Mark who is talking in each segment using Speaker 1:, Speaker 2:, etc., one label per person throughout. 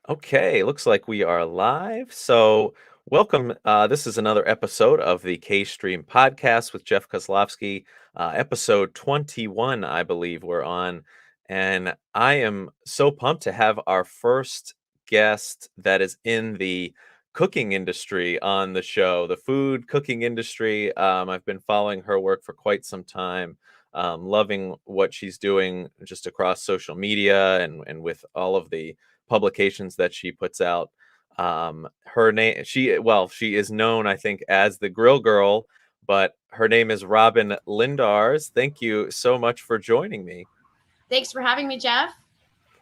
Speaker 1: Okay, looks like we are live. So, welcome. This is another episode of the K Stream podcast with Jeff Kozlowski, episode 21, I believe we're on. And I am so pumped to have our first guest that is in the cooking industry on the show, the food cooking industry. I've been following her work for quite some time. Loving what she's doing just across social media and with all of the publications that she puts out. Her name, she is known, I think, as the Grill Girl, but her name is Robyn Lindars. Thank you so much for joining me.
Speaker 2: Thanks for having me, Jeff.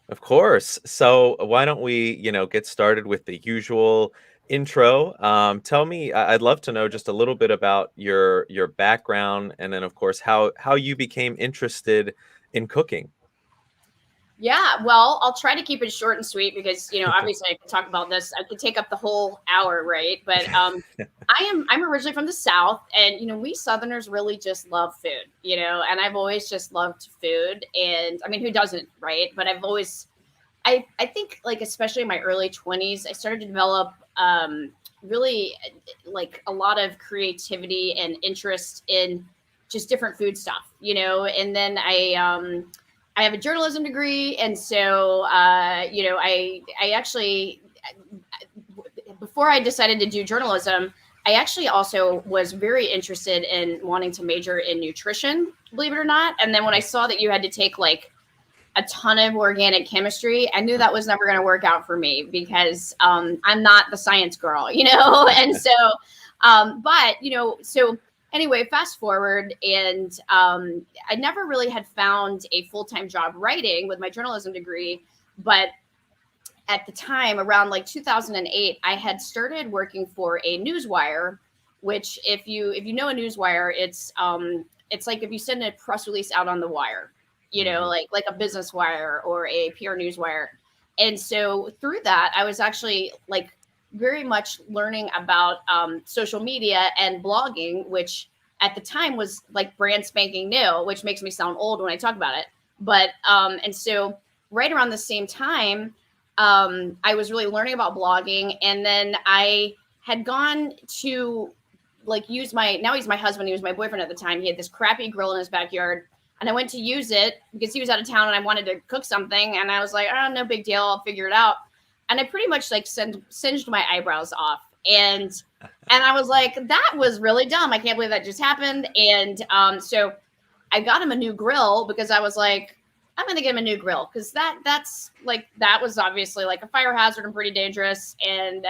Speaker 1: Of course. So why don't we, get started with the usual intro? Tell me, I'd love to know just a little bit about your background, and then, of course, how you became interested in cooking.
Speaker 2: Yeah, well, I'll try to keep it short and sweet because, obviously I could talk about this. I could take up the whole hour, right? But I'm originally from the South, and we Southerners really just love food, and I've always just loved food. And I mean, who doesn't, right? But I think, like, especially in my early 20s, I started to develop really like a lot of creativity and interest in just different food stuff, and then I have a journalism degree, and so I actually, before I decided to do journalism, I actually also was very interested in wanting to major in nutrition, believe it or not. And then when I saw that you had to take like a ton of organic chemistry, I knew that was never going to work out for me because I'm not the science girl, and so, so anyway, fast forward, and I never really had found a full-time job writing with my journalism degree, but at the time, around like 2008, I had started working for a newswire, which if you know a newswire, it's like if you send a press release out on the wire, like a business wire or a PR newswire. And so through that, I was actually like very much learning about social media and blogging, which at the time was like brand spanking new, which makes me sound old when I talk about it. But and so right around the same time, I was really learning about blogging, and then I had gone to like use now he's my husband, he was my boyfriend at the time. He had this crappy grill in his backyard, and I went to use it because he was out of town and I wanted to cook something, and I was like, oh, no big deal, I'll figure it out. And I pretty much like singed my eyebrows off, and I was like, that was really dumb. I can't believe that just happened. And so I got him a new grill because I was like, I'm going to get him a new grill because that was obviously like a fire hazard and pretty dangerous. And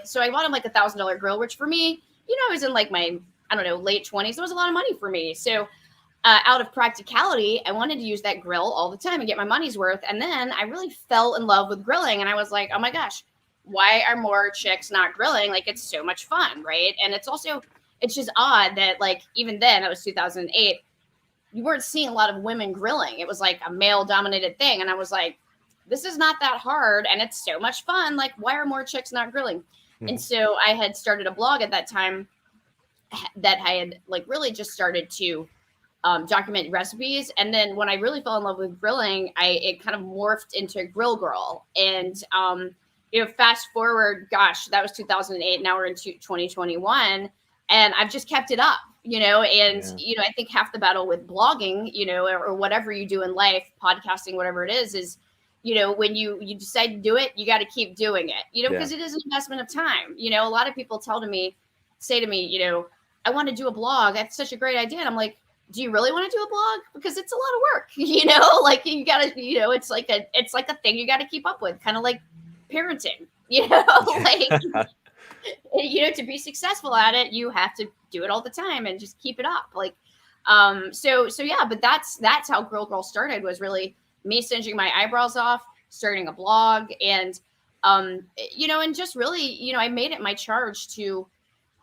Speaker 2: so I bought him like $1,000 grill, which for me, I was in like my, I don't know, late 20s. It was a lot of money for me. So out of practicality, I wanted to use that grill all the time and get my money's worth. And then I really fell in love with grilling. And I was like, oh my gosh, why are more chicks not grilling? Like, it's so much fun, right? And it's just odd that like, even then, it was 2008, you weren't seeing a lot of women grilling. It was like a male dominated thing. And I was like, this is not that hard. And it's so much fun. Like, why are more chicks not grilling? Mm-hmm. And so I had started a blog at that time that I had like really just started to document recipes. And then when I really fell in love with grilling, it kind of morphed into Grill Girl. And, fast forward, gosh, that was 2008. Now we're in 2021, and I've just kept it up, and, I think half the battle with blogging, or whatever you do in life, podcasting, whatever it is, when you decide to do it, you got to keep doing it, because it is an investment of time. A lot of people say to me, I want to do a blog. That's such a great idea. And I'm like, do you really want to do a blog? Because it's a lot of work, like you gotta, it's like a thing you got to keep up with, kind of like parenting, like, to be successful at it, you have to do it all the time and just keep it up. Like, so yeah, but that's how Grill Girl started, was really me singeing my eyebrows off, starting a blog, and, and just really, I made it my charge to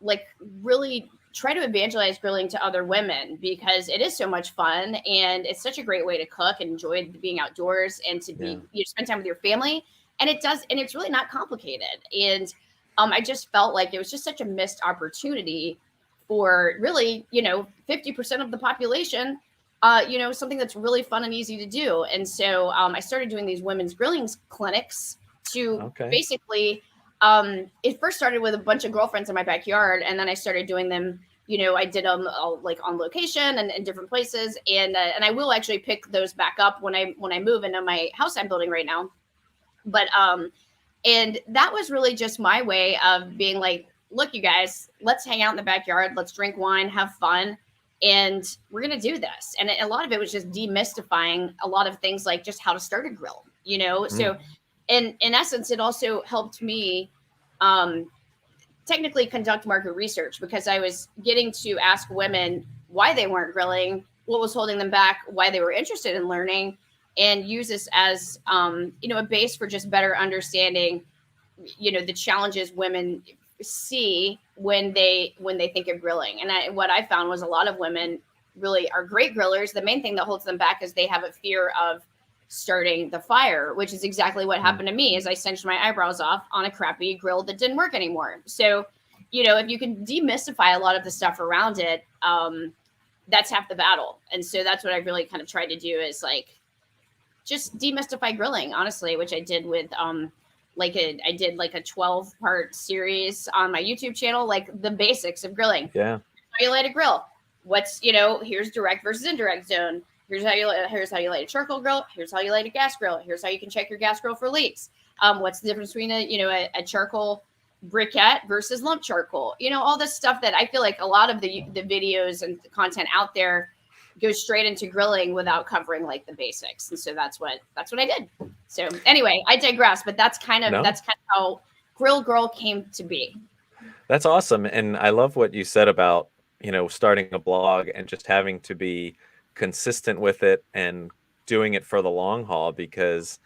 Speaker 2: like really try to evangelize grilling to other women, because it is so much fun and it's such a great way to cook and enjoy being outdoors and to be, spend time with your family. And it's really not complicated. And I just felt like it was just such a missed opportunity for really, 50% of the population, something that's really fun and easy to do. And so I started doing these women's grilling clinics to
Speaker 1: Okay.
Speaker 2: basically, it first started with a bunch of girlfriends in my backyard, and then I started doing them. I did them like on location and in different places, and I will actually pick those back up when I move into my house I'm building right now. But and that was really just my way of being like, look, you guys, let's hang out in the backyard, let's drink wine, have fun, and we're gonna do this. And a lot of it was just demystifying a lot of things, like just how to start a grill. So in essence, it also helped me um, technically conduct market research, because I was getting to ask women why they weren't grilling, what was holding them back, why they were interested in learning, and use this as a base for just better understanding the challenges women see when they think of grilling. And what I found was a lot of women really are great grillers. The main thing that holds them back is they have a fear of starting the fire, which is exactly what happened to me. Is I cinched my eyebrows off on a crappy grill that didn't work anymore. So if you can demystify a lot of the stuff around it, that's half the battle. And so that's what I really kind of tried to do, is like just demystify grilling, honestly, which I did with I did like a 12-part series on my YouTube channel, like the basics of grilling.
Speaker 1: Yeah.
Speaker 2: How you light a grill. What's, here's direct versus indirect zone. Here's how you light a charcoal grill. Here's how you light a gas grill. Here's how you can check your gas grill for leaks. What's the difference between a charcoal briquette versus lump charcoal? All this stuff that I feel like a lot of the videos and the content out there goes straight into grilling without covering like the basics. And so that's what I did. So anyway, I digress, but that's kind of how Grill Girl came to be.
Speaker 1: That's awesome. And I love what you said about, starting a blog and just having to be consistent with it and doing it for the long haul, because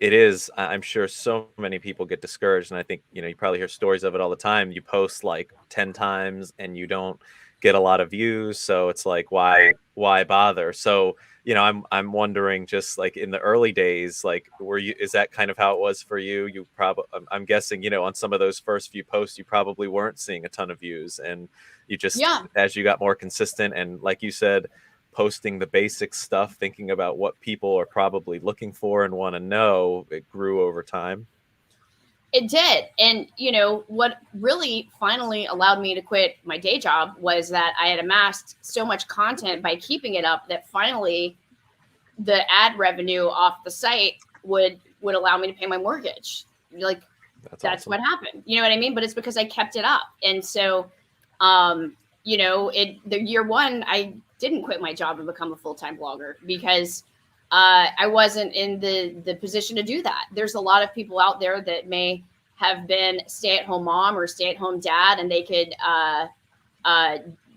Speaker 1: I'm sure so many people get discouraged. And I think, you probably hear stories of it all the time. You post like 10 times and you don't get a lot of views. So it's like, why bother? So, I'm wondering, just like in the early days, like, is that kind of how it was for you? You probably, I'm guessing, on some of those first few posts, you probably weren't seeing a ton of views, and you just, as you got more consistent and, like you said, posting the basic stuff, thinking about what people are probably looking for and want to know, it grew over time.
Speaker 2: It did. And, what really finally allowed me to quit my day job was that I had amassed so much content by keeping it up that finally the ad revenue off the site would allow me to pay my mortgage. Like, that's awesome. What happened. You know what I mean? But it's because I kept it up. And so, the year one, I didn't quit my job and become a full-time blogger, because I wasn't in the position to do that. There's a lot of people out there that may have been stay-at-home mom or stay-at-home dad, and they could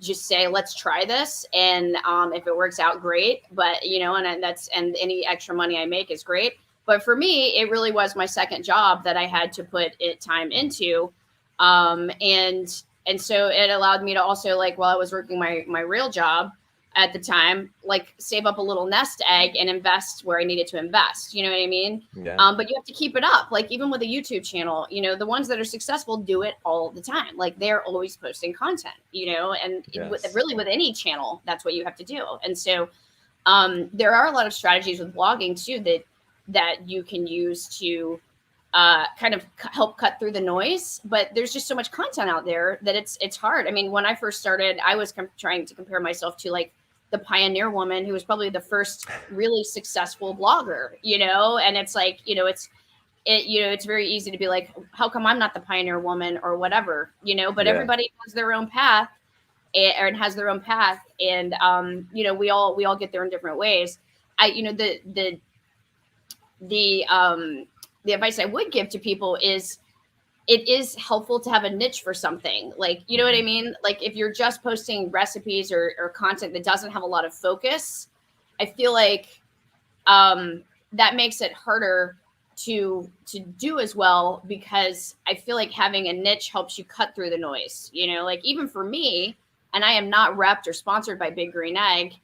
Speaker 2: just say, let's try this. And if it works out, great. But, and any extra money I make is great. But for me, it really was my second job that I had to put time into. And so it allowed me to also, like, while I was working my real job at the time, like, save up a little nest egg and invest where I needed to invest. You know what I mean?
Speaker 1: Yeah.
Speaker 2: But you have to keep it up. Like, even with a YouTube channel, the ones that are successful do it all the time. Like, they're always posting content, and really with any channel, that's what you have to do. And so there are a lot of strategies with blogging too, that you can use to kind of help cut through the noise. But there's just so much content out there that it's hard. I mean, when I first started, I was trying to compare myself to, like, the pioneer woman who was probably the first really successful blogger, and it's like, it's very easy to be like, how come I'm not the pioneer woman or whatever, but everybody has their own path and has their own path. And, we all get there in different ways. The advice I would give to people is, it is helpful to have a niche for something. Like, you know what I mean? Like, if you're just posting recipes or content that doesn't have a lot of focus, I feel like that makes it harder to do as well, because I feel like having a niche helps you cut through the noise, like, even for me, and I am not repped or sponsored by Big Green Egg.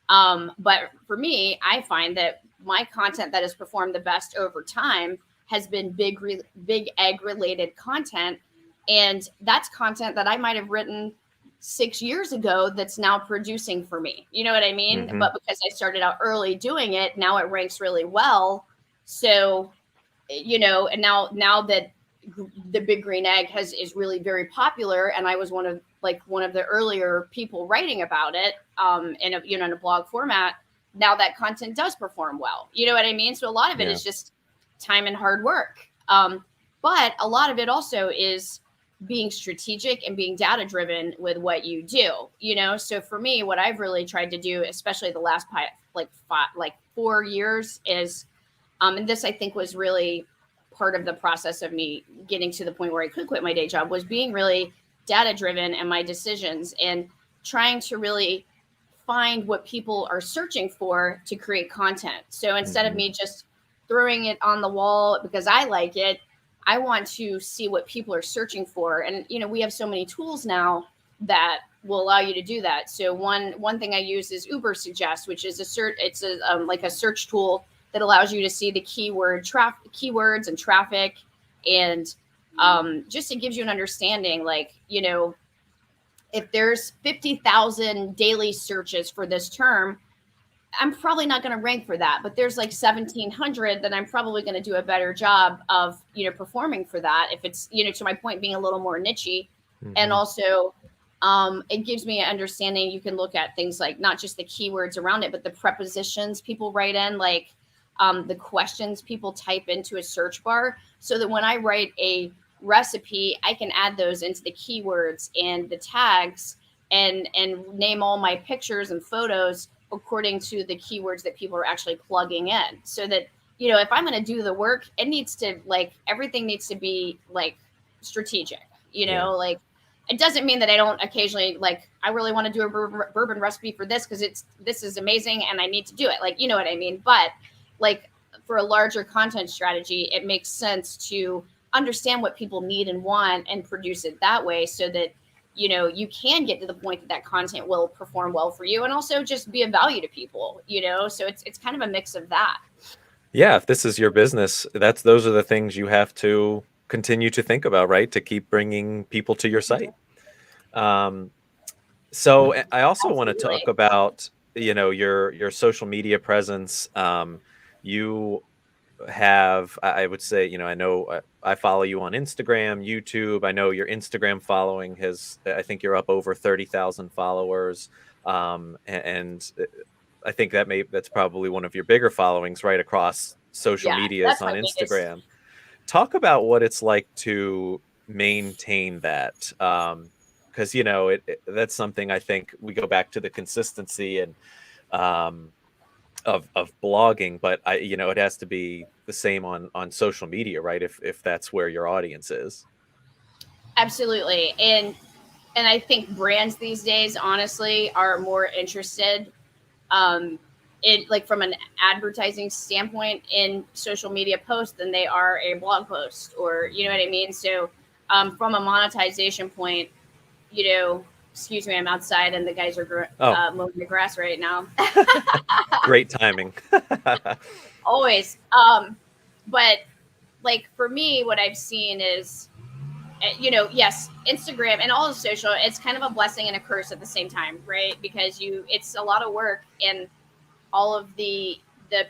Speaker 2: But for me, I find that my content that has performed the best over time has been big egg related content. And that's content that I might have written 6 years ago that's now producing for me. You know what I mean?
Speaker 1: Mm-hmm.
Speaker 2: But because I started out early doing it, now it ranks really well. So and now that the Big Green Egg is really very popular, and I was one of the earlier people writing about it, in a blog format. Now that content does perform well. You know what I mean? So a lot of it is just time and hard work. But a lot of it also is being strategic and being data driven with what you do. So for me, what I've really tried to do, especially the last 4 years, is, and this I think was really part of the process of me getting to the point where I could quit my day job, was being really data driven in my decisions and trying to really find what people are searching for to create content. So instead of me just throwing it on the wall because I like it, I want to see what people are searching for. And, we have so many tools now that will allow you to do that. So one thing I use is Ubersuggest, which is a search tool that allows you to see the keywords and traffic. And just it gives you an understanding, if there's 50,000 daily searches for this term, I'm probably not going to rank for that, but there's 1,700, then I'm probably going to do a better job of, performing for that. If it's, to my point, being a little more nichey. And also, it gives me an understanding. You can look at things like not just the keywords around it, but the prepositions people write in, the questions people type into a search bar, so that when I write a recipe, I can add those into the keywords and the tags and name all my pictures and photos according to the keywords that people are actually plugging in. So that, if I'm going to do the work, it needs to everything needs to be strategic, it doesn't mean that I don't occasionally I really want to do a bourbon recipe for this because this is amazing and I need to do it. You know what I mean? But for a larger content strategy, it makes sense to understand what people need and want and produce it that way, so that you can get to the point that content will perform well for you and also just be of value to people. So it's kind of a mix of that.
Speaker 1: Yeah, if this is your business, those are the things you have to continue to think about, right, to keep bringing people to your site. So I also want to talk about your social media presence. You have, I would say, I know I follow you on Instagram, YouTube. I know your Instagram following I think you're up over 30,000 followers. And I think that's probably one of your bigger followings right across social medias on Instagram. Talk about what it's like to maintain that. Because, that's something I think we go back to the consistency and of blogging, but it has to be the same on social media, right? If that's where your audience is.
Speaker 2: Absolutely. And I think brands these days, honestly, are more interested from an advertising standpoint in social media posts than they are a blog post, or, you know what I mean? So from a monetization point, excuse me, I'm outside and the guys are mowing the grass right now.
Speaker 1: Great timing.
Speaker 2: Always. But for me, what I've seen is, yes, Instagram and all of social, it's kind of a blessing and a curse at the same time, right? Because it's a lot of work, and all of the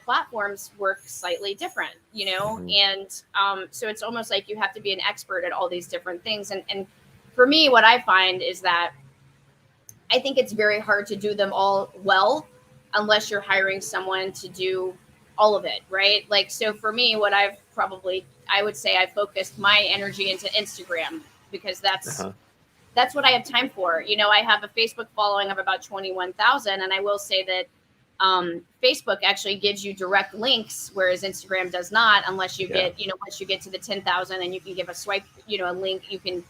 Speaker 2: platforms work slightly different, and so it's almost like you have to be an expert at all these different things. And for me, what I find is that I think it's very hard to do them all well unless you're hiring someone to do all of it, right? So for me, what I would say I focused my energy into Instagram, because that's what I have time for. I have a Facebook following of about 21,000, and I will say that Facebook actually gives you direct links, whereas Instagram does not, unless you get, once you get to the 10,000, and you can give a swipe, a link. You can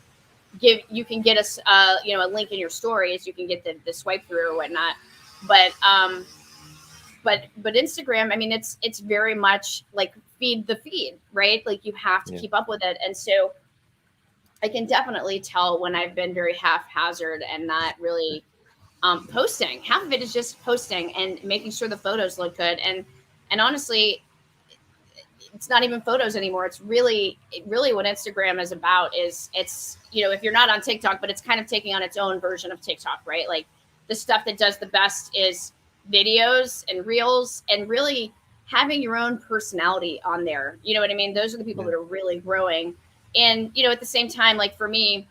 Speaker 2: get us, a link in your stories. You can get the swipe through or whatnot. But Instagram, I mean, it's very much feed the feed, right? You have to keep up with it. And so I can definitely tell when I've been very haphazard and not really posting. Half of it is just posting and making sure the photos look good. And honestly, it's not even photos anymore. It's really what Instagram is about is it's, if you're not on TikTok, but it's kind of taking on its own version of TikTok, right? The stuff that does the best is videos and reels. And really having your own personality on there. You know what I mean? Those are the people that are really growing. And, at the same time, like for me,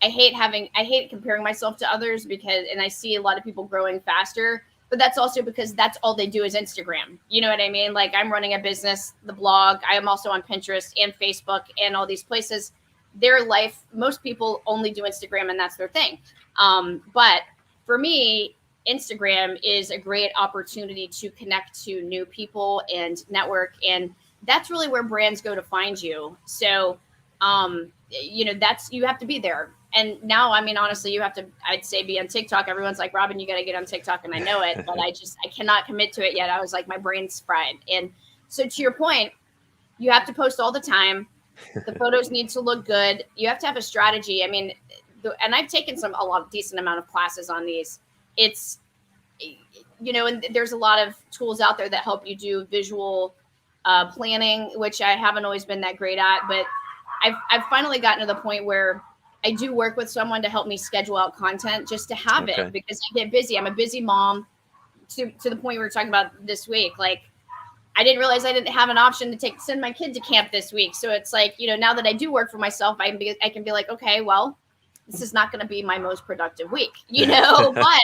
Speaker 2: I hate comparing myself to others and I see a lot of people growing faster, but that's also because that's all they do is Instagram. You know what I mean? Like I'm running a business, the blog, I am also on Pinterest and Facebook and all these places. Their life, most people only do Instagram and that's their thing. But for me, Instagram is a great opportunity to connect to new people and network. And that's really where brands go to find you. So, you have to be there. And now, I mean, honestly, I'd say be on TikTok. Everyone's like, Robyn, you got to get on TikTok. And I know it, but I cannot commit to it yet. I was like, my brain's fried. And so to your point, you have to post all the time. The photos need to look good. You have to have a strategy. I mean, and I've taken decent amount of classes on these. It's, and there's a lot of tools out there that help you do visual planning, which I haven't always been that great at, but I've finally gotten to the point where I do work with someone to help me schedule out content just to have it because I get busy. I'm a busy mom to the point we were talking about this week. Like I didn't realize I didn't have an option to send my kid to camp this week. So it's like, now that I do work for myself, I can be like, okay, well, this is not going to be my most productive week, but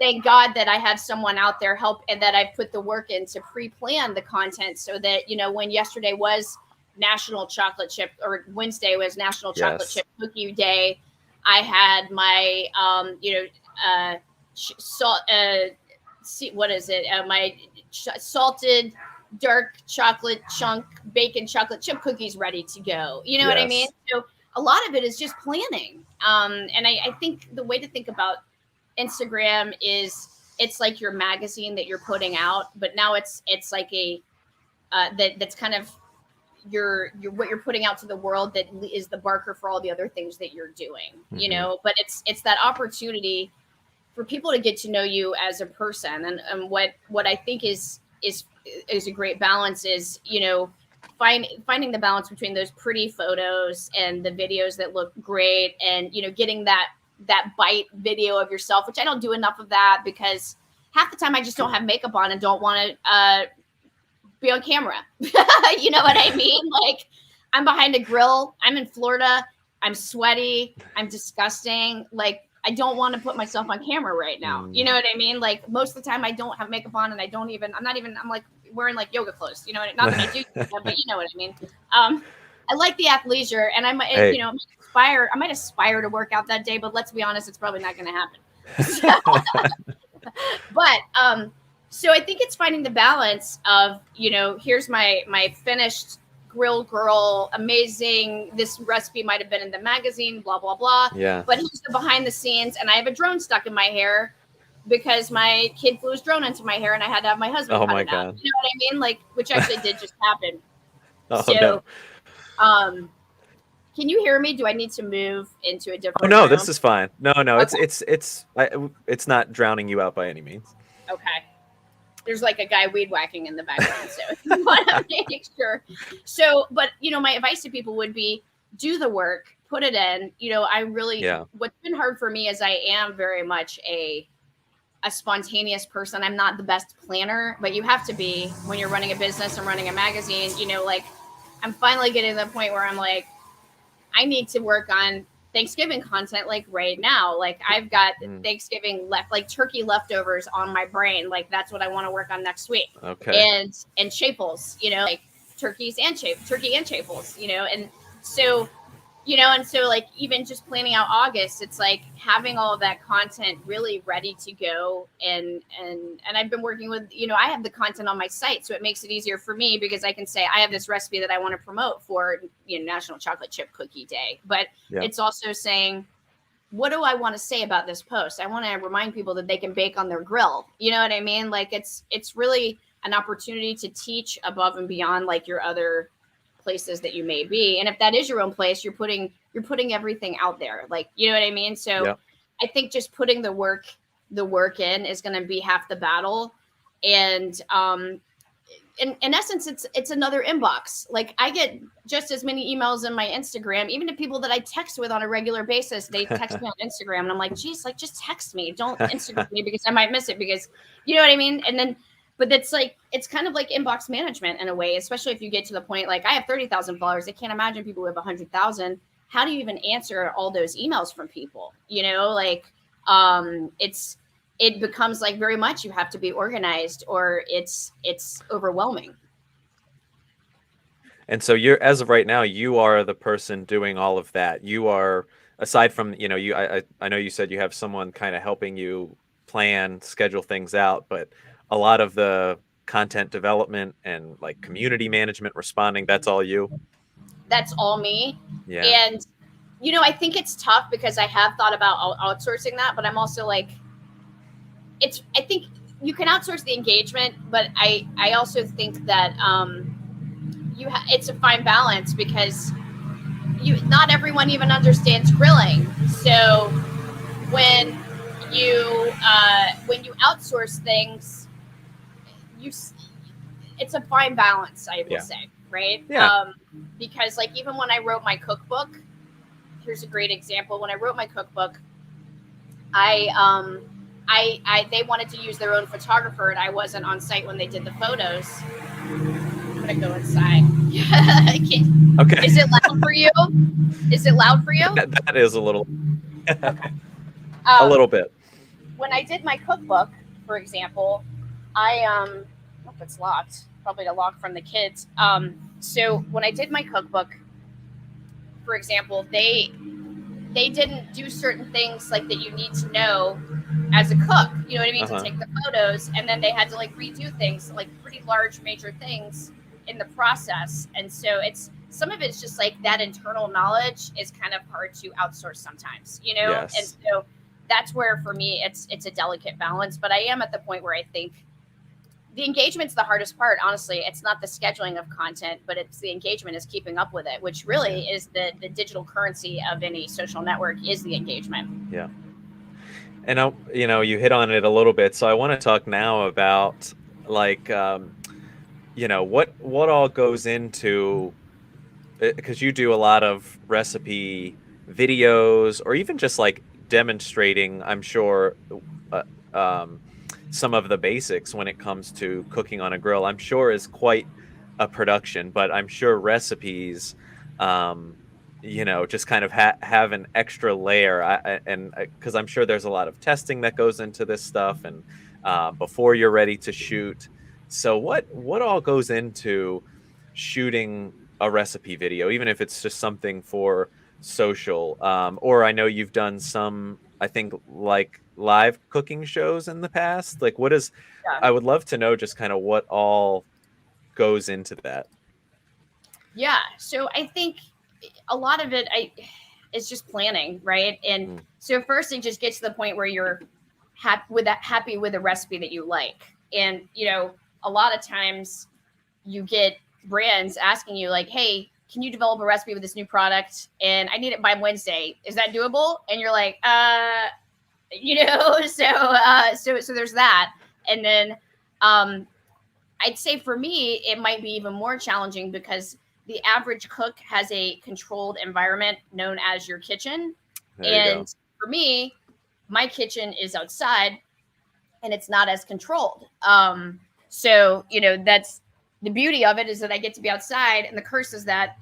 Speaker 2: thank God that I have someone out there help and that I put the work in to pre-plan the content so that, when yesterday was National Chocolate Chip or Wednesday was National Chocolate Chip Cookie Day, I had my, my salted dark chocolate chunk bacon chocolate chip cookies ready to go. You know what I mean? So a lot of it is just planning. And I think the way to think about Instagram is it's like your magazine that you're putting out, but now it's like that's kind of your what you're putting out to the world that is the marker for all the other things that you're doing, but it's that opportunity for people to get to know you as a person. And what I think is a great balance is, finding the balance between those pretty photos and the videos that look great and, getting that bite video of yourself, which I don't do enough of that because half the time I just don't have makeup on and don't want to be on camera. You know what I mean? Like I'm behind a grill. I'm in Florida. I'm sweaty. I'm disgusting. Like I don't want to put myself on camera right now. You know what I mean? Like most of the time I don't have makeup on and I'm like wearing like yoga clothes, not that I do, but you know what I mean? I like the athleisure and I might aspire to work out that day, but let's be honest, it's probably not going to happen. But, so I think it's finding the balance of, here's my finished grill girl, amazing. This recipe might've been in the magazine, blah, blah, blah.
Speaker 1: Yeah.
Speaker 2: But here's the behind the scenes. And I have a drone stuck in my hair because my kid flew his drone into my hair and I had to have my husband cut it out. You know what I mean? Like, which actually did just happen. Can you hear me? Do I need to move into a different
Speaker 1: no,
Speaker 2: room?
Speaker 1: This is fine. No,
Speaker 2: Okay.
Speaker 1: It's not drowning you out by any means.
Speaker 2: Okay. There's like a guy weed whacking in the background, so you want to make sure. So, but my advice to people would be do the work, put it in. What's been hard for me is I am very much a spontaneous person. I'm not the best planner, but you have to be when you're running a business and running a magazine. Like I'm finally getting to the point where I'm like, I need to work on Thanksgiving content like right now. Like I've got Thanksgiving like turkey leftovers on my brain. Like that's what I want to work on next week.
Speaker 1: Okay.
Speaker 2: And chapels, like turkey and chapels, and so, and so like even just planning out August, it's like having all of that content really ready to go. And I've been working with, I have the content on my site, so it makes it easier for me because I can say I have this recipe that I want to promote for, National Chocolate Chip Cookie Day. But it's also saying, what do I want to say about this post? I want to remind people that they can bake on their grill. You know what I mean? Like it's really an opportunity to teach above and beyond like your other places that you may be. And if that is your own place, you're putting everything out there. Like, you know what I mean? So I think just putting the work in is going to be half the battle. And, in essence, it's another inbox. Like I get just as many emails in my Instagram, even to people that I text with on a regular basis. They text me on Instagram and I'm like, geez, like just text me. Don't Instagram me because I might miss it because you know what I mean? And then, but it's kind of like inbox management in a way, especially if you get to the point, like I have 30,000 followers. I can't imagine people who have 100,000. How do you even answer all those emails from people? It becomes like very much you have to be organized, or it's overwhelming.
Speaker 1: And so as of right now, you are the person doing all of that. You are, aside from, I know you said you have someone kind of helping you plan, schedule things out, but a lot of the content development and like community management, responding, that's all you.
Speaker 2: That's all me.
Speaker 1: Yeah.
Speaker 2: And I think it's tough because I have thought about outsourcing that, but I'm also like, I think you can outsource the engagement, but I also think that it's a fine balance, because not everyone even understands grilling. So when you outsource things, it's a fine balance, I will say, right?
Speaker 1: Yeah.
Speaker 2: Because like even when I wrote my cookbook, here's a great example. When I wrote my cookbook, they wanted to use their own photographer, and I wasn't on site when they did the photos. I'm gonna go inside. I can't.
Speaker 1: Okay.
Speaker 2: Is it loud for you? Is it loud for you?
Speaker 1: That is a little. A little bit.
Speaker 2: When I did my cookbook, for example, I hope it's locked. Probably the lock from the kids. So when I did my cookbook, for example, they didn't do certain things like that you need to know as a cook. You know what I mean? To take the photos, and then they had to like redo things, like pretty large major things in the process. And so some of it's just like that internal knowledge is kind of hard to outsource sometimes,
Speaker 1: Yes.
Speaker 2: And so that's where for me it's a delicate balance. But I am at the point where I think the engagement's the hardest part. Honestly, it's not the scheduling of content, but it's the engagement, is keeping up with it, which really is the digital currency of any social network, is the engagement.
Speaker 1: Yeah. And you hit on it a little bit. So I want to talk now about like, what all goes into, because you do a lot of recipe videos, or even just like demonstrating, I'm sure, some of the basics when it comes to cooking on a grill, I'm sure is quite a production. But I'm sure recipes, just kind of have an extra layer. Because I'm sure there's a lot of testing that goes into this stuff, and before you're ready to shoot. So what all goes into shooting a recipe video, even if it's just something for social? Or I know you've done some, I think, like live cooking shows in the past. Like, I would love to know just kind of what all goes into that.
Speaker 2: Yeah. So I think a lot of it is just planning, right? And so first it just gets to the point where you're happy with a recipe that you like. And, a lot of times you get brands asking you like, hey, can you develop a recipe with this new product? And I need it by Wednesday. Is that doable? And you're like, so there's that. And then I'd say for me, it might be even more challenging, because the average cook has a controlled environment known as your kitchen. And for me, my kitchen is outside, and it's not as controlled. So, that's the beauty of it, is that I get to be outside, and the curse is that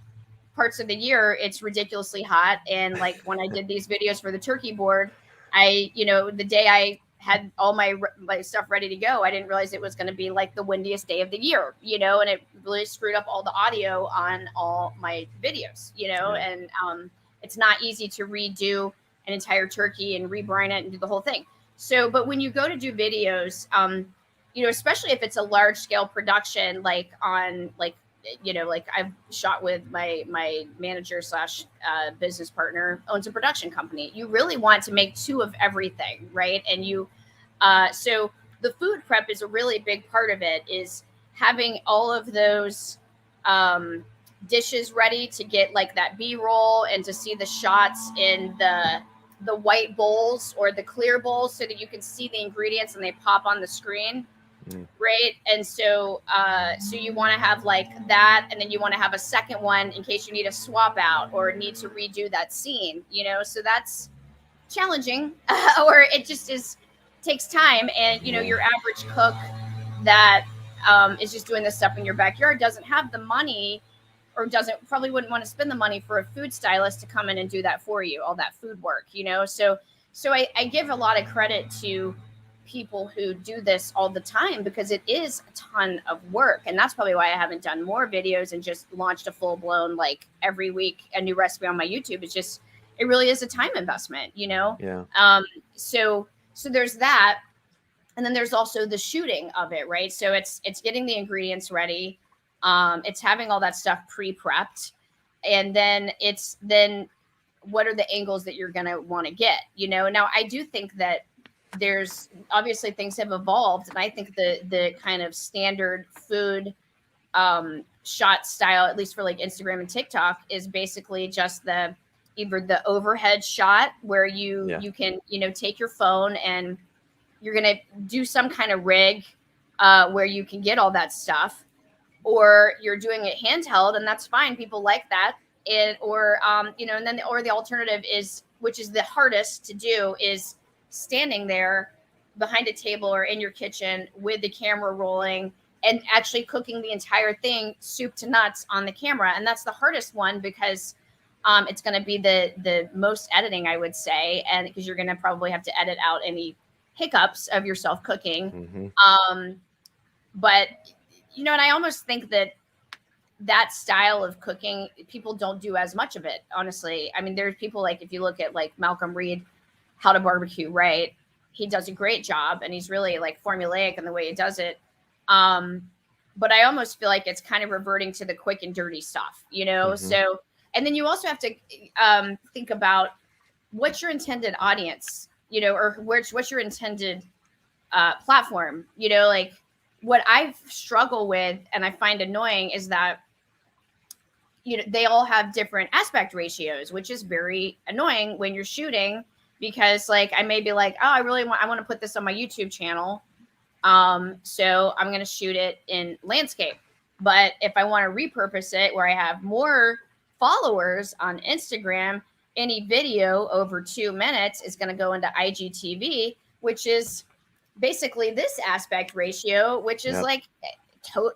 Speaker 2: parts of the year it's ridiculously hot. And like when I did these videos for the turkey board, the day I had all my stuff ready to go, I didn't realize it was going to be like the windiest day of the year, and it really screwed up all the audio on all my videos, and it's not easy to redo an entire turkey and rebrine it and do the whole thing. So, but when you go to do videos, especially if it's a large scale production, like on like I've shot with my manager / business partner owns a production company. You really want to make 2 of everything, right? And so the food prep is a really big part of it, is having all of those dishes ready to get like that B-roll, and to see the shots in the white bowls or the clear bowls, so that you can see the ingredients and they pop on the screen. Right. And so you want to have like that, and then you want to have a second one in case you need a swap out or need to redo that scene, so that's challenging, or it just takes time. And your average cook that is just doing this stuff in your backyard doesn't have the money, or probably wouldn't want to spend the money for a food stylist to come in and do that for you, all that food work, So I give a lot of credit to people who do this all the time, because it is a ton of work. And that's probably why I haven't done more videos and just launched a full blown, like every week, a new recipe on my YouTube. It's just, it really is a time investment,
Speaker 1: Yeah.
Speaker 2: So there's that. And then there's also the shooting of it, right? So it's getting the ingredients ready. It's having all that stuff pre-prepped. And then what are the angles that you're going to want to get, Now, I do think that there's obviously things have evolved. And I think the kind of standard food shot style, at least for like Instagram and TikTok, is basically just either the overhead shot where you can, take your phone and you're going to do some kind of rig where you can get all that stuff, or you're doing it handheld, and that's fine. People like that. Or the alternative is, which is the hardest to do, is standing there behind a table or in your kitchen with the camera rolling and actually cooking the entire thing, soup to nuts, on the camera. And that's the hardest one, because it's going to be the most editing, I would say. And because you're going to probably have to edit out any hiccups of yourself cooking.
Speaker 1: Mm-hmm.
Speaker 2: But, and I almost think that style of cooking, people don't do as much of it, honestly. I mean, there's people, like, if you look at like Malcolm Reed, How to Barbecue Right, he does a great job, and he's really like formulaic in the way he does it. But I almost feel like it's kind of reverting to the quick and dirty stuff,
Speaker 1: Mm-hmm.
Speaker 2: So, and then you also have to think about what's your intended audience, or what's your intended platform, like what I struggle with and I find annoying is that, they all have different aspect ratios, which is very annoying when you're shooting, because like I may be like, oh, I want to put this on my YouTube channel. So I'm going to shoot it in landscape. But if I want to repurpose it where I have more followers on Instagram, any video over 2 minutes is going to go into IGTV, which is basically this aspect ratio, which is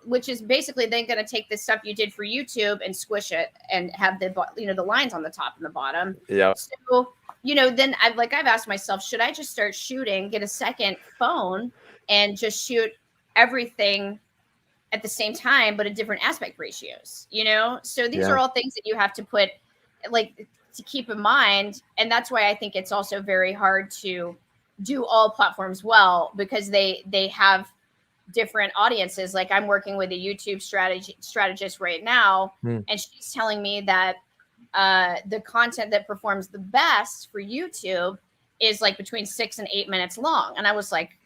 Speaker 2: which is basically then going to take the stuff you did for YouTube and squish it and have the lines on the top and the bottom.
Speaker 1: Yeah.
Speaker 2: So, then I've asked myself, should I just start shooting, get a second phone and just shoot everything at the same time, but at different aspect ratios, So these are all things that you have to put to keep in mind. And that's why I think it's also very hard to do all platforms well, because they have different audiences. Like I'm working with a YouTube strategist right now, and she's telling me that the content that performs the best for YouTube is like between 6 and 8 minutes long. And I was like,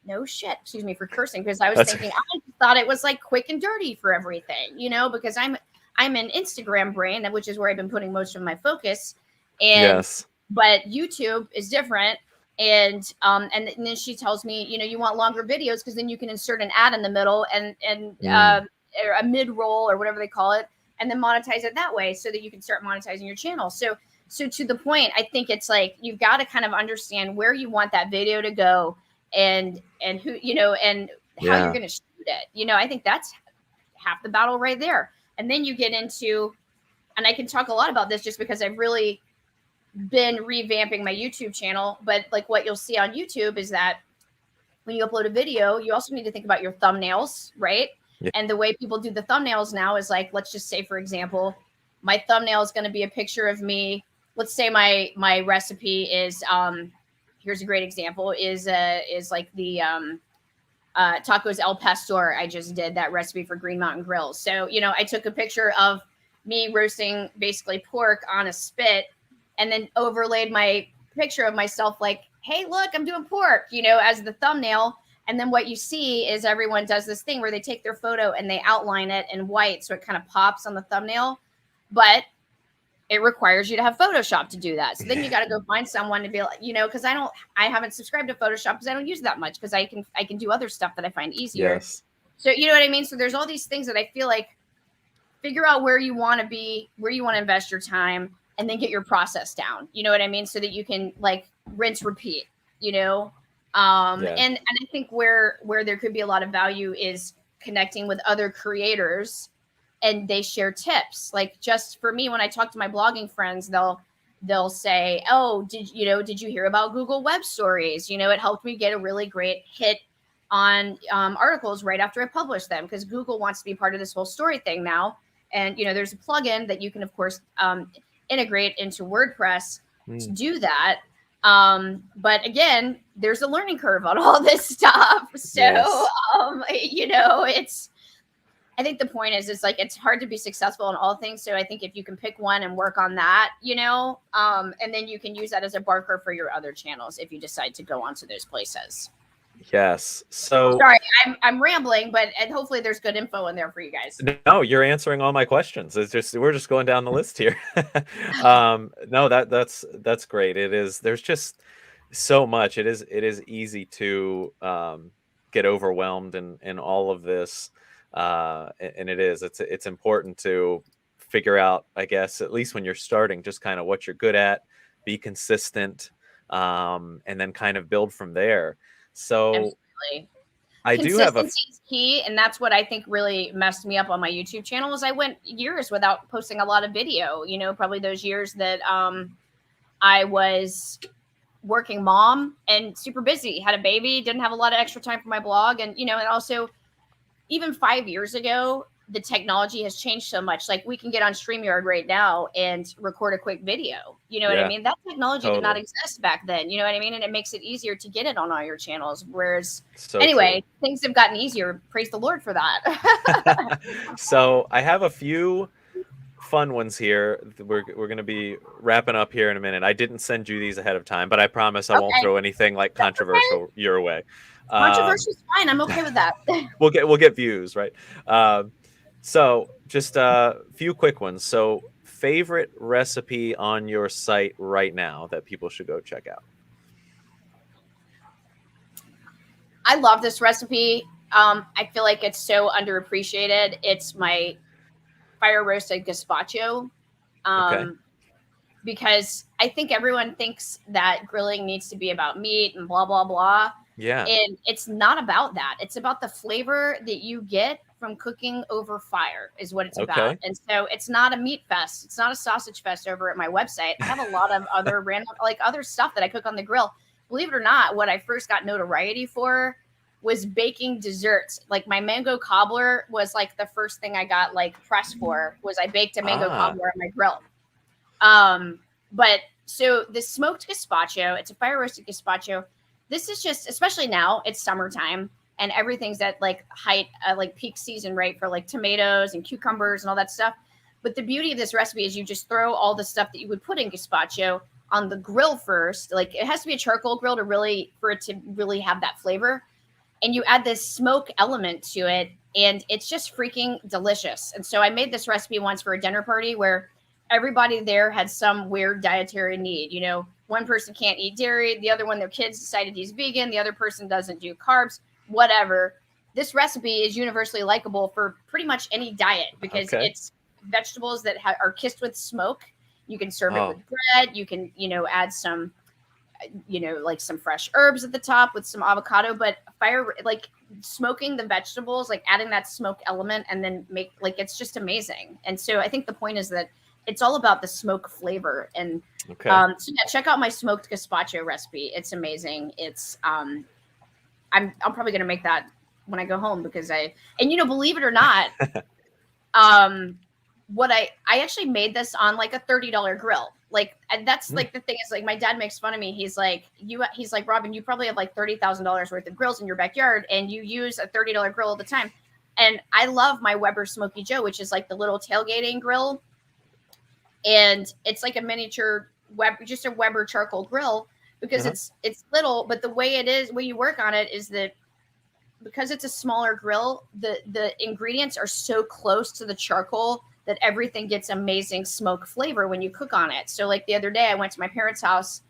Speaker 2: no shit, excuse me for cursing, because I was thinking, I thought it was like quick and dirty for everything, because I'm an Instagram brain, which is where I've been putting most of my focus. And but YouTube is different. And then she tells me, you want longer videos because then you can insert an ad in the middle and or a mid roll or whatever they call it, and then monetize it that way so that you can start monetizing your channel. So to the point, I think it's like you've got to kind of understand where you want that video to go and who, and how you're going to shoot it. I think that's half the battle right there. And then you get into, and I can talk a lot about this just because I've really been revamping my YouTube channel, but like what you'll see on YouTube is that when you upload a video, you also need to think about your thumbnails, right? Yeah. And the way people do the thumbnails now is like, let's just say, for example, my thumbnail is going to be a picture of me. Let's say my recipe is, here's a great example, is like the tacos El Pastor. I just did that recipe for Green Mountain Grills. So, I took a picture of me roasting basically pork on a spit, and then overlaid my picture of myself like, hey, look, I'm doing pork, as the thumbnail. And then what you see is everyone does this thing where they take their photo and they outline it in white so it kind of pops on the thumbnail. But it requires you to have Photoshop to do that. So then you got to go find someone to be like, because I haven't subscribed to Photoshop because I don't use it that much, because I can do other stuff that I find easier. Yes. So you know what I mean? So there's all these things that I feel like figure out where you want to be, where you want to invest your time, and then get your process down. You know what I mean? So that you can like rinse, repeat,
Speaker 1: Yeah.
Speaker 2: And I think where there could be a lot of value is connecting with other creators, and they share tips. Like, just for me, when I talk to my blogging friends, they'll say, oh, did you hear about Google Web Stories? It helped me get a really great hit on articles right after I published them, because Google wants to be part of this whole story thing now. And there's a plugin that you can, of course, integrate into WordPress to do that. But again, there's a learning curve on all this stuff. So,
Speaker 1: Yes.
Speaker 2: it's, I think the point is, it's like, it's hard to be successful in all things. So I think if you can pick one and work on that, and then you can use that as a marker for your other channels if you decide to go onto those places.
Speaker 1: Yes. So
Speaker 2: sorry, I'm rambling, but and hopefully there's good info in there for you guys.
Speaker 1: no, you're answering all my questions. We're just going down the list here. No, that's great. There's just so much. It is easy to get overwhelmed in all of this. And it's important to figure out, I guess, at least when you're starting, just kind of what you're good at, be consistent, and then kind of build from there. So
Speaker 2: Absolutely.
Speaker 1: I do have
Speaker 2: Consistency is key, and that's what I think really messed me up on my YouTube channel. Is I went years without posting a lot of video. Probably those years that I was working mom and super busy, had a baby, didn't have a lot of extra time for my blog, and and also, even 5 years ago, the technology has changed so much. Like, we can get on StreamYard right now and record a quick video. You know what I mean? That technology did not exist back then. You know what I mean? And it makes it easier to get it on all your channels. Whereas, anyway, things have gotten easier. Praise the Lord for that.
Speaker 1: So I have a few fun ones here. We're going to be wrapping up here in a minute. I didn't send you these ahead of time, but I promise I won't throw anything like controversial your way.
Speaker 2: Controversial is fine. I'm okay with that.
Speaker 1: We'll get views, right? So just a few quick ones. So, favorite recipe on your site right now that people should go check out?
Speaker 2: I love this recipe. I feel like it's so underappreciated. It's my fire roasted gazpacho. Because I think everyone thinks that grilling needs to be about meat and blah, blah, blah.
Speaker 1: Yeah.
Speaker 2: And it's not about that. It's about the flavor that you get from cooking over fire is what it's about. And so it's not a meat fest. It's not a sausage fest over at my website. I have a lot of other random, other stuff that I cook on the grill. Believe it or not, what I first got notoriety for was baking desserts. Like, my mango cobbler was like the first thing I got press for, was I baked a mango cobbler on my grill. But so the smoked gazpacho, it's a fire roasted gazpacho. This is just, especially now, it's summertime and everything's at height, peak season, right? For tomatoes and cucumbers and all that stuff. But the beauty of this recipe is you just throw all the stuff that you would put in gazpacho on the grill first. It has to be a charcoal grill for it to really have that flavor. And you add this smoke element to it, and it's just freaking delicious. And so I made this recipe once for a dinner party where everybody there had some weird dietary need. One person can't eat dairy, the other one, their kids decided he's vegan, the other person doesn't do carbs, whatever. This recipe is universally likable for pretty much any diet, because it's vegetables that are kissed with smoke. You can serve it with bread. You can, add some, some fresh herbs at the top with some avocado, but smoking the vegetables, adding that smoke element, and then make, it's just amazing. And so I think the point is that it's all about the smoke flavor. And so yeah, check out my smoked gazpacho recipe. It's amazing. It's I'm probably gonna make that when I go home, because believe it or not, what I actually made this on a $30 grill. And that's the thing is, my dad makes fun of me. He's like, Robyn, you probably have $30,000 worth of grills in your backyard, and you use a $30 grill all the time. And I love my Weber Smoky Joe, which is the little tailgating grill. And it's a miniature just a Weber charcoal grill, because it's little, but the way you work on it is that because it's a smaller grill, the ingredients are so close to the charcoal that everything gets amazing smoke flavor when you cook on it. So the other day I went to my parents' house,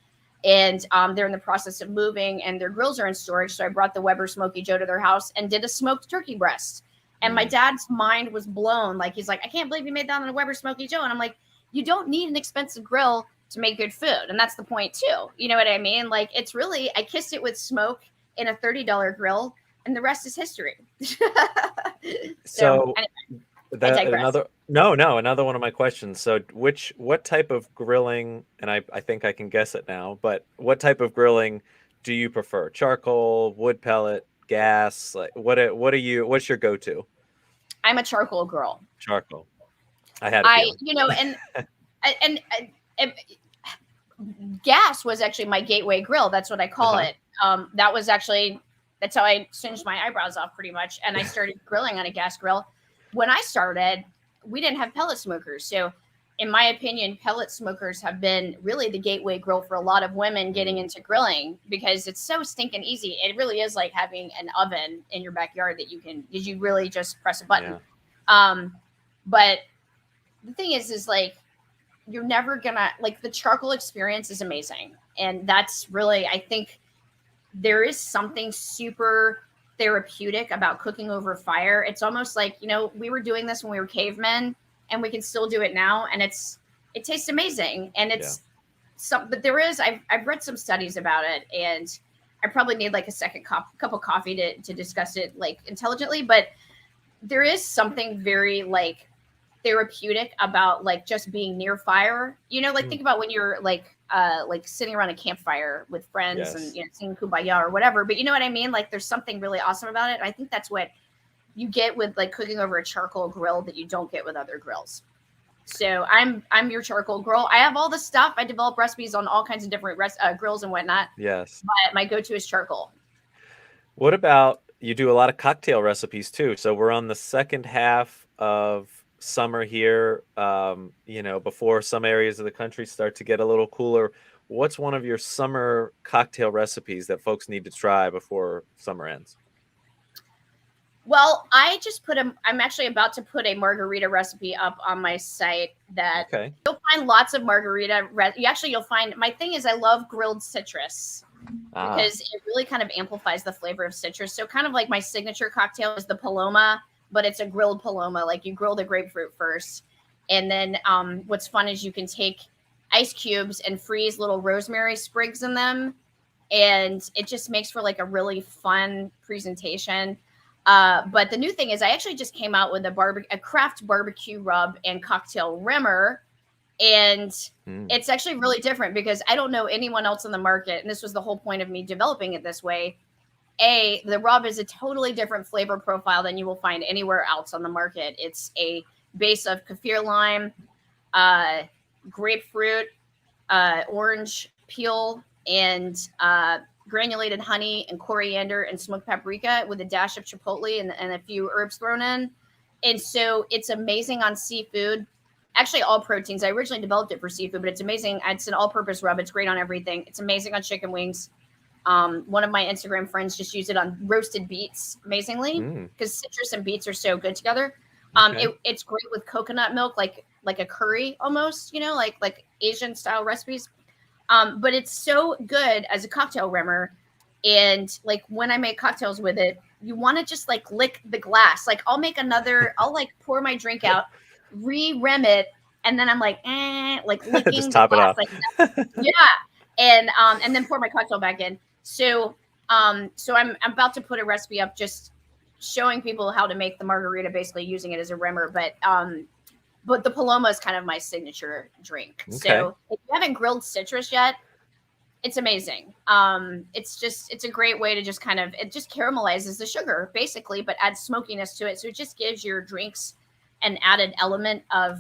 Speaker 2: and they're in the process of moving and their grills are in storage. So I brought the Weber Smoky Joe to their house and did a smoked turkey breast. And my dad's mind was blown. He's like, I can't believe you made that on a Weber Smoky Joe. And I'm like, you don't need an expensive grill to make good food. And that's the point too. You know what I mean? Like, it's really, I kissed it with smoke in a $30 grill, and the rest is history. So anyway, I
Speaker 1: that
Speaker 2: digress.
Speaker 1: another one of my questions. So what type of grilling, and I think I can guess it now, but what type of grilling do you prefer? Charcoal, wood pellet, gas? Like what's your go-to?
Speaker 2: I'm a charcoal girl.
Speaker 1: Charcoal. I had a feeling.
Speaker 2: And gas was actually my gateway grill. That's what I call it. That's how I singed my eyebrows off pretty much. And I started grilling on a gas grill. When I started, we didn't have pellet smokers. So in my opinion, pellet smokers have been really the gateway grill for a lot of women getting into grilling, because it's so stinking easy. It really is like having an oven in your backyard that you really just press a button. Yeah. But the thing is like, you're never gonna, like, the charcoal experience is amazing. And that's really, I think there is something super therapeutic about cooking over fire. It's almost like, we were doing this when we were cavemen, and we can still do it now. And it tastes amazing. And but there is, I've read some studies about it, and I probably need like a second cup of coffee to discuss it like intelligently. But there is something very like therapeutic about like just being near fire, think about when you're like sitting around a campfire with friends and singing Kumbaya or whatever, but you know what I mean? Like, there's something really awesome about it. And I think that's what you get with like cooking over a charcoal grill that you don't get with other grills. So I'm your charcoal girl. I have all the stuff. I develop recipes on all kinds of different grills and whatnot.
Speaker 1: Yes.
Speaker 2: But my go-to is charcoal.
Speaker 1: What about, you do a lot of cocktail recipes too. So we're on the second half of summer here, before some areas of the country start to get a little cooler. What's one of your summer cocktail recipes that folks need to try before summer ends?
Speaker 2: Well, I'm actually about to put a margarita recipe up on my site that you'll find lots of margarita. You'll find, my thing is I love grilled citrus because it really kind of amplifies the flavor of citrus. So kind of like my signature cocktail is the Paloma, but it's a grilled Paloma. Like, you grill the grapefruit first. And then what's fun is you can take ice cubes and freeze little rosemary sprigs in them. And it just makes for like a really fun presentation. But the new thing is I actually just came out with a craft barbecue rub and cocktail rimmer. And it's actually really different because I don't know anyone else in the market. And this was the whole point of me developing it this way. The rub is a totally different flavor profile than you will find anywhere else on the market. It's a base of kaffir lime, grapefruit, orange peel, and granulated honey and coriander and smoked paprika with a dash of chipotle and a few herbs thrown in. And so it's amazing on seafood. Actually, all proteins. I originally developed it for seafood, but it's amazing. It's an all-purpose rub. It's great on everything. It's amazing on chicken wings. One of my Instagram friends just used it on roasted beets amazingly because citrus and beets are so good together. It's great with coconut milk, like a curry almost, like Asian style recipes. But it's so good as a cocktail rimmer. And like when I make cocktails with it, you want to just like lick the glass. Like I'll like pour my drink out, re-rim it, and then I'm like licking
Speaker 1: just
Speaker 2: the
Speaker 1: top
Speaker 2: glass,
Speaker 1: it off.
Speaker 2: and then pour my cocktail back in. So I'm about to put a recipe up just showing people how to make the margarita, basically using it as a rimmer. But the Paloma is kind of my signature drink. Okay. So if you haven't grilled citrus yet, it's amazing. It's a great way to just it just caramelizes the sugar basically, but adds smokiness to it. So it just gives your drinks an added element of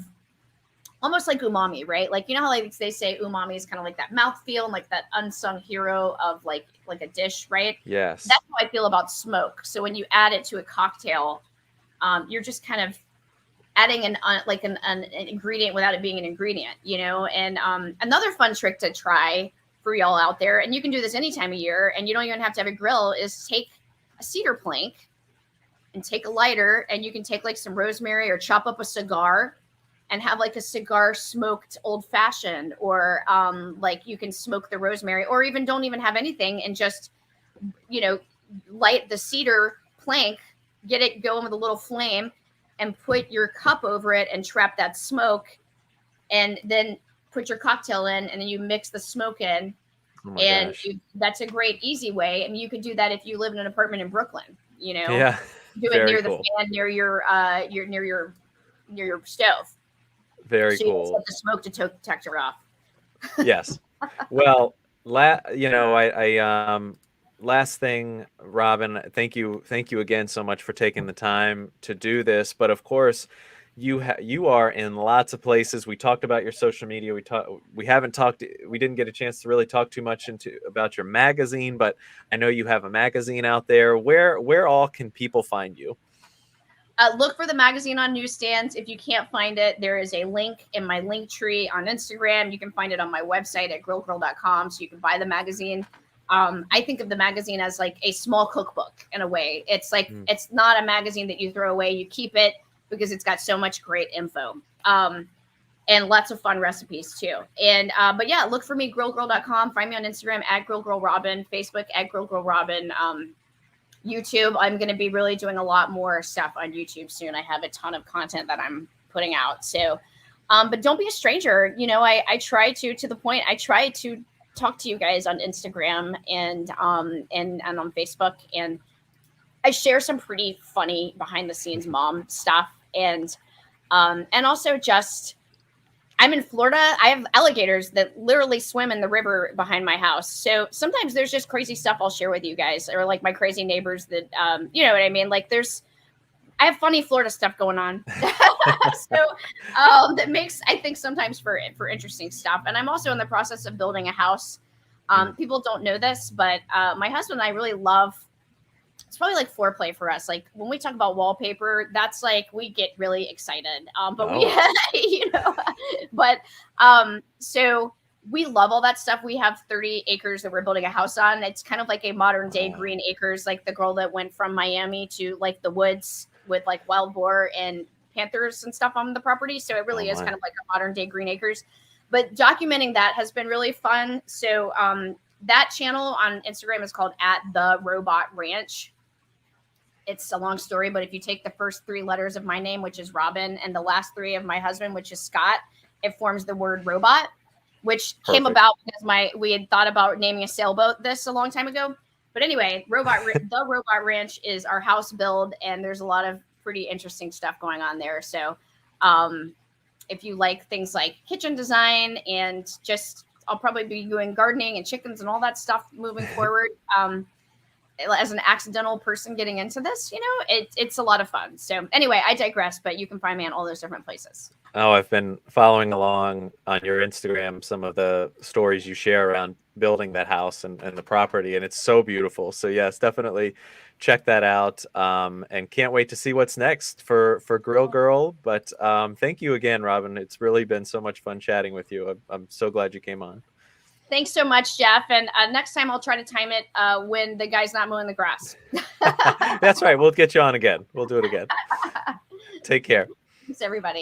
Speaker 2: almost like umami, right? Like, you know how like they say umami is kind of like that mouthfeel and like that unsung hero of like a dish, right?
Speaker 1: Yes.
Speaker 2: That's how I feel about smoke. So when you add it to a cocktail, you're just kind of adding an ingredient without it being an ingredient, And another fun trick to try for y'all out there, and you can do this any time of year, and you don't even have to have a grill, is take a cedar plank and take a lighter, and you can take like some rosemary or chop up a cigar and have like a cigar smoked old fashioned, or like you can smoke the rosemary, or even don't even have anything and just, light the cedar plank, get it going with a little flame and put your cup over it and trap that smoke. And then put your cocktail in, and then you mix the smoke in.
Speaker 1: Oh my
Speaker 2: And
Speaker 1: gosh.
Speaker 2: that's a great, easy way. And you could do that if you live in an apartment in Brooklyn,
Speaker 1: Yeah.
Speaker 2: do it
Speaker 1: Very
Speaker 2: near the
Speaker 1: cool.
Speaker 2: fan, near your stove.
Speaker 1: Very
Speaker 2: So you can
Speaker 1: cool.
Speaker 2: set the smoke detector off.
Speaker 1: Yes. Well, last thing, Robyn, thank you again so much for taking the time to do this. But of course, you are in lots of places. We talked about your social media. We didn't get a chance to really talk too much about your magazine, but I know you have a magazine out there. Where all can people find you?
Speaker 2: Look for the magazine on newsstands. If you can't find it, there is a link in my link tree on Instagram. You can find it on my website at grillgirl.com, so you can buy the magazine. I think of the magazine as like a small cookbook in a way. It's like it's not a magazine that you throw away. You keep it because it's got so much great info and lots of fun recipes too. And but yeah, look for me, grillgirl.com. Find me on Instagram at grillgirlrobyn, Facebook at grillgirlrobyn. YouTube, I'm going to be really doing a lot more stuff on YouTube soon. I have a ton of content that I'm putting out. So, but don't be a stranger. I try to the point, I try to talk to you guys on Instagram and on Facebook. And I share some pretty funny behind the scenes mom stuff. And also just, I'm in Florida. I have alligators that literally swim in the river behind my house. So sometimes there's just crazy stuff I'll share with you guys, or like my crazy neighbors that, you know what I mean? Like I have funny Florida stuff going on. So that makes, I think, sometimes for interesting stuff. And I'm also in the process of building a house. People don't know this, but my husband and I really love, it's probably like foreplay for us. Like when we talk about wallpaper, that's like, we get really excited. So we love all that stuff. We have 30 acres that we're building a house on. It's kind of like a modern day Green Acres, like the girl that went from Miami to like the woods with like wild boar and panthers and stuff on the property. So it really is kind of like a modern day Green Acres, but documenting that has been really fun. So that channel on Instagram is called @TheRobotRanch. It's a long story, but if you take the first 3 letters of my name, which is Robyn, and the last 3 of my husband, which is Scott, it forms the word robot, which came about because we had thought about naming a sailboat this a long time ago. But anyway, the Robot Ranch is our house build, and there's a lot of pretty interesting stuff going on there. So if you like things like kitchen design and just, I'll probably be doing gardening and chickens and all that stuff moving forward. As an accidental person getting into this, it's a lot of fun. So anyway, I digress, but you can find me on all those different places.
Speaker 1: Oh, I've been following along on your Instagram, some of the stories you share around building that house and the property, and it's so beautiful. So yes, definitely check that out. And can't wait to see what's next for Grill Girl. But thank you again, Robyn. It's really been so much fun chatting with you. I'm so glad you came on.
Speaker 2: Thanks so much, Jeff. And next time I'll try to time it when the guy's not mowing the grass.
Speaker 1: That's right. We'll get you on again. We'll do it again. Take care.
Speaker 2: Thanks, everybody.